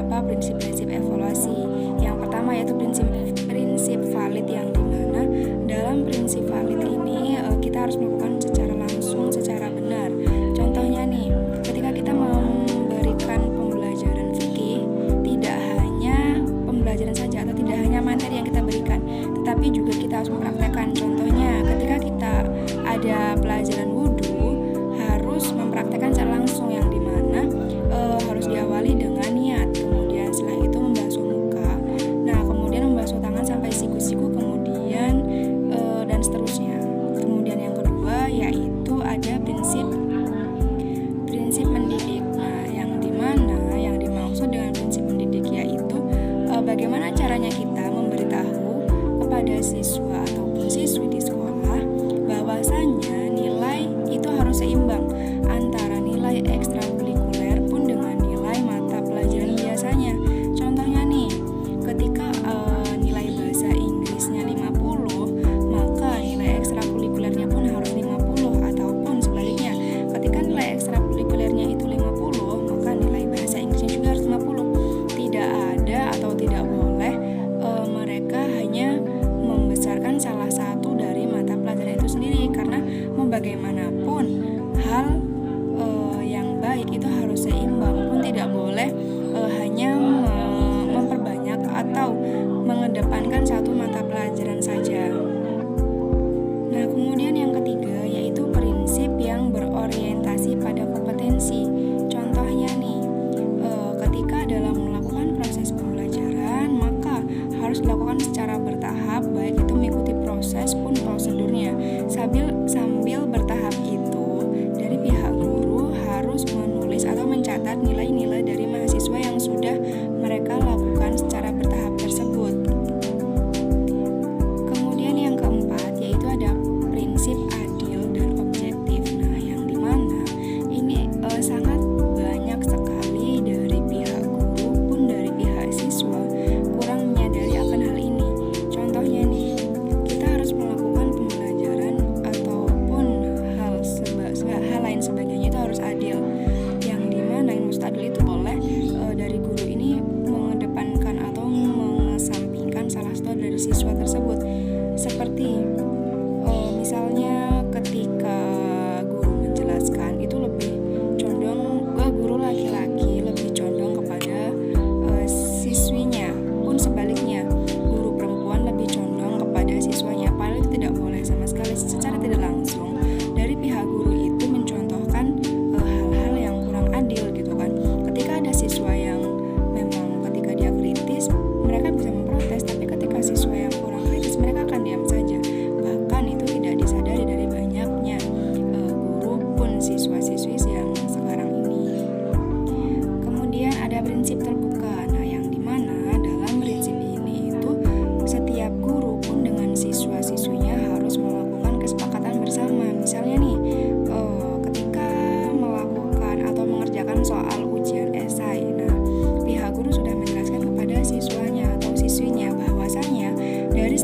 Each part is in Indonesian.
beberapa prinsip-prinsip evaluasi. Yang pertama yaitu prinsip valid, yang dimana dalam prinsip valid ini kita harus melakukan secara langsung, secara benar. Contohnya nih, ketika kita memberikan pembelajaran fikih, tidak hanya pembelajaran saja atau tidak hanya materi yang kita berikan, tetapi juga kita harus mempraktekkan. Contohnya, ketika kita ada pelajaran wudhu, harus mempraktekkan secara langsung, yang dimana harus diawali dengan niat, kemudian setelah itu membasuh muka, nah kemudian membasuh tangan sampai siku-siku, kemudian dan seterusnya. Kemudian yang kedua yaitu ada prinsip mendidik. Nah, yang dimana yang dimaksud dengan prinsip mendidik yaitu bagaimana caranya kita memberitahu kepada siswa ataupun siswi di sekolah bahwasanya nilai itu harus seimbang antara nilai ekstrakurikuler pun dengan nilai mata pelajaran biasanya. Contohnya nih, ketika nilai bahasa Inggrisnya 50, maka nilai ekstrakurikulernya pun harus 50, ataupun sebaliknya, ketika nilai ekstrakurikulernya itu 50, maka nilai bahasa Inggrisnya juga harus 50. Tidak ada atau tidak boleh mereka hanya membesarkan salah satu dari mata pelajaran itu sendiri, karena mau bagaimanapun hal yang baik itu harus seimbang, pun tidak boleh hanya memperbanyak atau mengedepankan satu mata pelajaran saja. Nah, kemudian yang ketiga yaitu prinsip yang berorientasi pada kompetensi. Contohnya nih, ketika dalam melakukan proses pembelajaran, maka harus dilakukan secara bertahap, baik itu mengikuti proses pun prosedurnya. Sambil bertahap itu, dari pihak guru harus menulis atau mencatat nilai-nilai dari mahasiswa yang sudah mereka lakukan secara bertahap tersebut. Kemudian yang keempat yaitu ada prinsip adil dan objektif. Nah, yang dimana ini sangat banyak sekali dari pihak guru pun dari pihak siswa kurang menyadari akan hal ini. Contohnya nih, kita harus melakukan pembelajaran ataupun hal lain sebagainya itu harus adil, yang dimana yang maksud adil itu boleh dari guru ini mengedepankan atau mengesampingkan salah satu dari siswa tersebut. Seperti misalnya ketika guru menjelaskan itu lebih condong ke guru laki-laki, lebih condong kepada siswinya, pun sebaliknya guru perempuan lebih condong kepada siswanya. Padahal itu tidak boleh sama sekali. Secara tidak langsung dari pihak guru itu mencontohkan hal-hal yang kurang adil gitu kan. Ketika ada siswa yang memang ketika dia kritis, mereka bisa memprotes, tapi ketika siswa yang kurang kritis, mereka akan diam saja. Bahkan itu tidak disadari dari banyaknya guru pun siswa-siswi yang sekarang ini. Kemudian ada prinsip terbuka. Nah, yang dimana dalam prinsip ini itu setiap guru pun dengan siswa-siswinya harus melakukan kesepakatan bersama. Misalnya nih, ketika melakukan atau mengerjakan soal ujian esai, nah pihak guru sudah menjelaskan kepada siswanya atau siswinya bahwasanya dari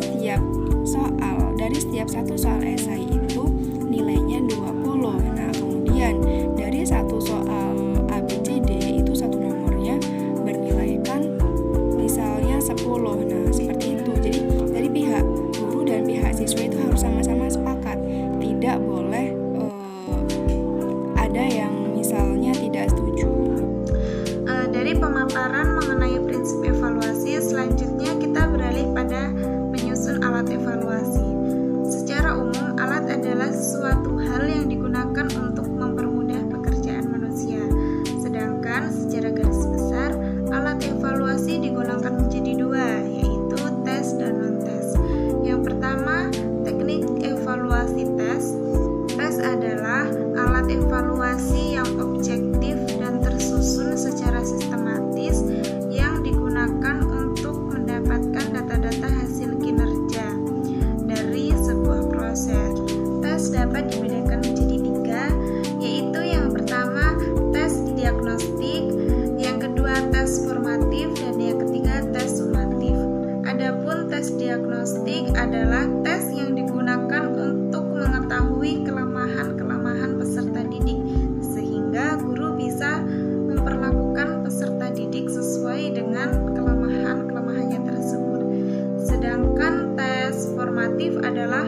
setiap satu soal esai itu nilainya 20. Nah, kemudian dari satu soal ABCD itu satu nomornya bernilaikan misalnya 10. Nah, seperti itu. Jadi dari pihak guru dan pihak siswa itu harus sama-sama sepakat. Tidak boleh ada yang misalnya tidak setuju. Dari pemaparan mengenai prinsip evaluasi, selanjutnya kita beralih pada menyusun alat evaluasi. Secara umum, normatif adalah